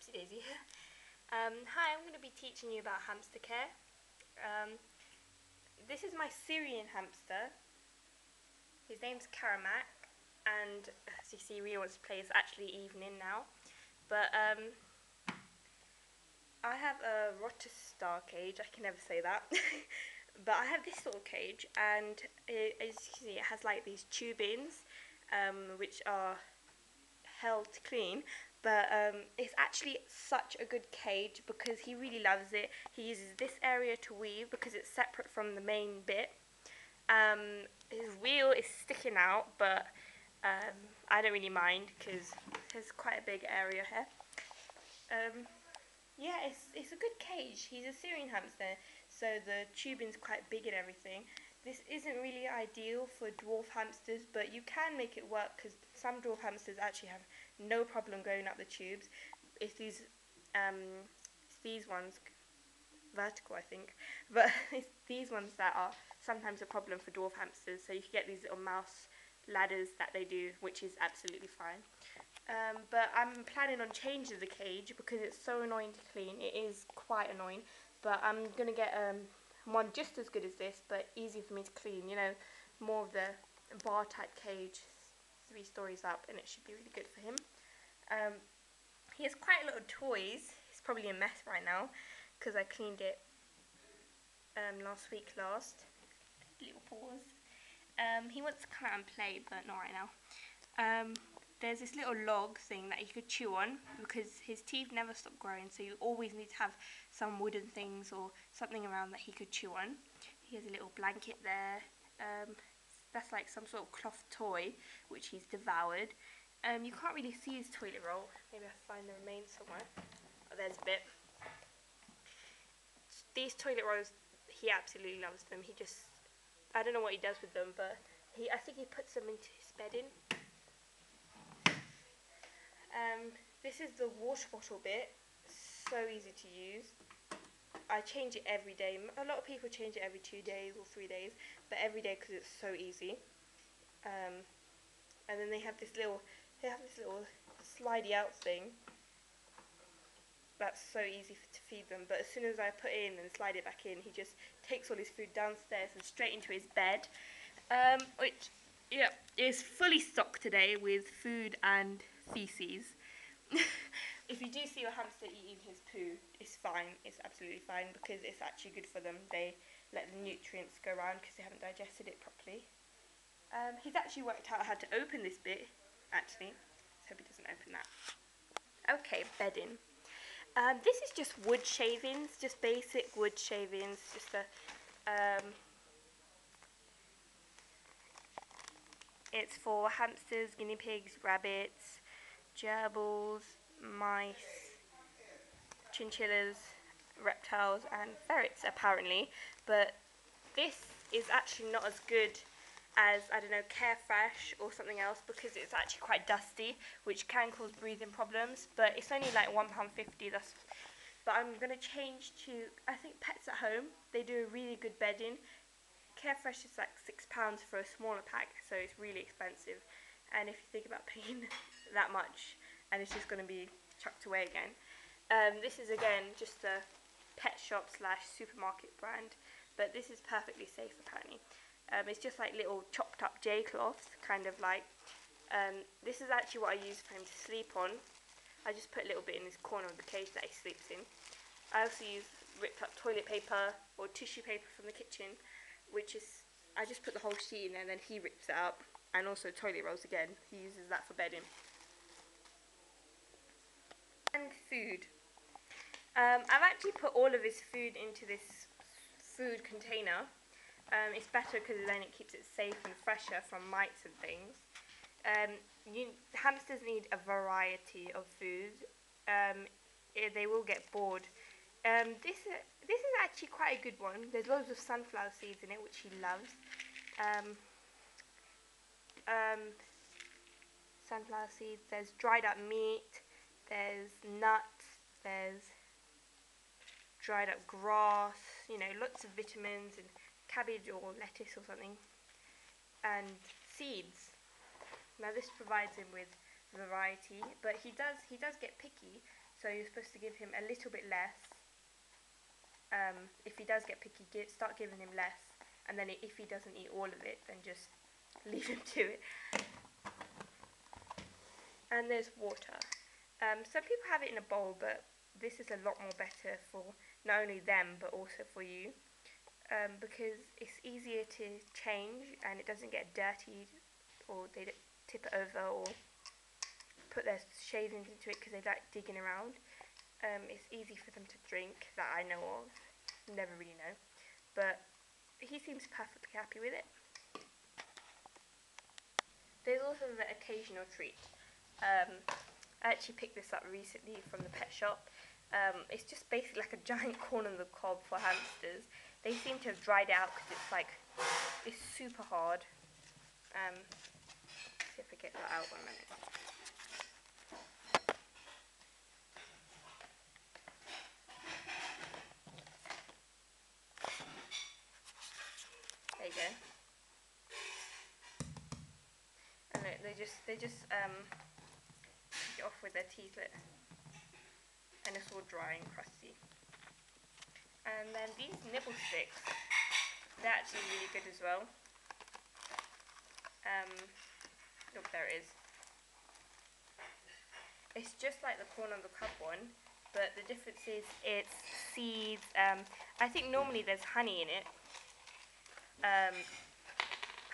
Whoopsie daisy. Hi, I'm going to be teaching you about hamster care. This is my Syrian hamster. His name's Karamak, and as you see, we always play. It's actually evening now, but I have a Rotterdam cage. I can never say that, but I have this little cage, and as you can see, it has like these tubings, which are held clean, but it's actually such a good cage because he really loves it. He uses this area to weave because it's separate from the main bit. His wheel is sticking out, but I don't really mind because there's quite a big area here. Yeah, it's a good cage. He's a Syrian hamster, so the tubing's quite big and everything. This isn't really ideal for dwarf hamsters, but you can make it work because some dwarf hamsters actually have no problem going up the tubes. It's these ones, vertical I think, but it's these ones that are sometimes a problem for dwarf hamsters. So you can get these little mouse ladders that they do, which is absolutely fine. But I'm planning on changing the cage because it's so annoying to clean. It is quite annoying, but I'm going to get one just as good as this, but easier for me to clean. You know, more of the bar type cage, 3 stories up, and it should be really good for him. He has quite a lot of toys. He's probably a mess right now because I cleaned it last week. Little paws. He wants to come out and play, but not right now. There's this little log thing that he could chew on because his teeth never stop growing, so you always need to have some wooden things or something around that he could chew on. He has a little blanket there. That's like some sort of cloth toy which he's devoured. You can't really see his toilet roll. Maybe I'll find the remains somewhere. Oh, there's a bit. These toilet rolls, he absolutely loves them. I don't know what he does with them, but I think he puts them into his bedding. This is the water bottle bit. So easy to use. I change it every day. A lot of people change it every 2 days or 3 days, but every day because it's so easy. And then they have this little slidey out thing. That's so easy to feed them, but as soon as I put it in and slide it back in, he just takes all his food downstairs and straight into his bed, which, yeah, is fully stocked today with food and feces. If you do see your hamster eating his poo, it's fine, it's absolutely fine, because it's actually good for them. They let the nutrients go around because they haven't digested it properly. He's actually worked out how to open this bit, actually. Let's hope he doesn't open that. Okay, bedding. This is just wood shavings, just basic wood shavings, just it's for hamsters, guinea pigs, rabbits, gerbils, mice, chinchillas, reptiles and ferrets apparently, but this is actually not as good as, I don't know, Carefresh or something else because it's actually quite dusty, which can cause breathing problems, but it's only like £1.50, but I'm going to change to, I think, Pets at Home. They do a really good bedding. Carefresh is like £6 for a smaller pack, so it's really expensive, and if you think about paying that much and it's just going to be chucked away again. This is again just a pet shop / supermarket brand, but this is perfectly safe apparently. It's just like little chopped up J cloths, kind of like. This is actually what I use for him to sleep on. I just put a little bit in this corner of the cage that he sleeps in. I also use ripped up toilet paper or tissue paper from the kitchen, which is, I just put the whole sheet in there and then he rips it up, and also toilet rolls again. He uses that for bedding. And food. I've actually put all of his food into this food container. It's better because then it keeps it safe and fresher from mites and things. Hamsters need a variety of food. They will get bored. This is actually quite a good one. There's loads of sunflower seeds in it, which he loves. Sunflower seeds. There's dried up meat. There's nuts. There's dried up grass. You know, lots of vitamins and cabbage or lettuce or something, and seeds. Now this provides him with variety, but he does get picky, So you're supposed to give him a little bit less. If he does get picky, start giving him less, and then if he doesn't eat all of it, then just leave him to it. And there's water. Some people have it in a bowl, but this is a lot more better for not only them but also for you, because it's easier to change and it doesn't get dirty, or they don't tip it over or put their shavings into it because they like digging around. It's easy for them to drink, that I know of. Never really know, but he seems perfectly happy with it. There's also the occasional treat. I actually picked this up recently from the pet shop. It's just basically like a giant corn on the cob for hamsters. They seem to have dried out because it's super hard. See if I get that out 1 minute. There you go. And look, they just take it off with their teeth, look. And it's all dry and crusty. And then these nibble sticks, they're actually really good as well. Look, there it is. It's just like the corn on the cob one, but the difference is it's seeds. I think normally there's honey in it.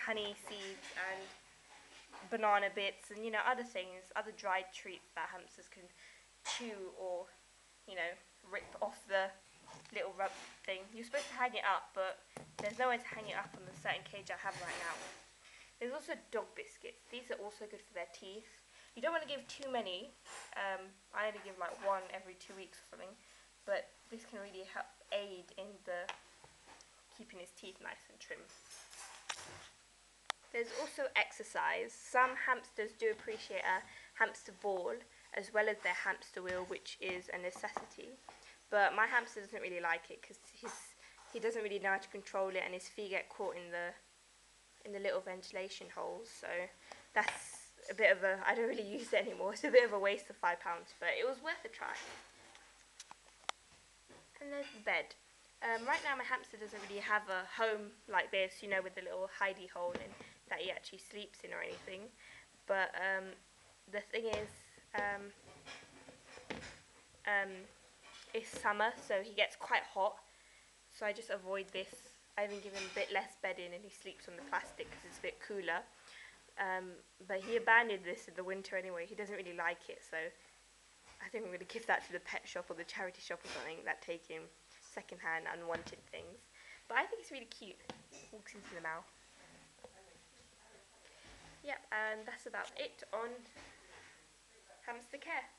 Honey, seeds, and banana bits, and other things, other dried treats that hamsters can chew or rip off the little rub thing. You're supposed to hang it up, but there's no way to hang it up on the certain cage I have right now. There's also dog biscuits. These are also good for their teeth. You don't want to give too many. I only give like one every 2 weeks or something, but this can really help aid in the keeping his teeth nice and trim. There's also exercise. Some hamsters do appreciate a hamster ball as well as their hamster wheel, which is a necessity. But my hamster doesn't really like it because he doesn't really know how to control it, and his feet get caught in the little ventilation holes. So that's a bit of a, I don't really use it anymore. It's a bit of a waste of £5, but it was worth a try. And there's the bed. Right now my hamster doesn't really have a home like this, with the little hidey hole in that he actually sleeps in or anything. But the thing is, it's summer, so he gets quite hot. So I just avoid this. I even give him a bit less bedding, and he sleeps on the plastic because it's a bit cooler. But he abandoned this in the winter anyway. He doesn't really like it, so I think I'm going to give that to the pet shop or the charity shop or something that take him second-hand unwanted things. But I think it's really cute. Walks into the mouth. Yep, and that's about it on hamster care.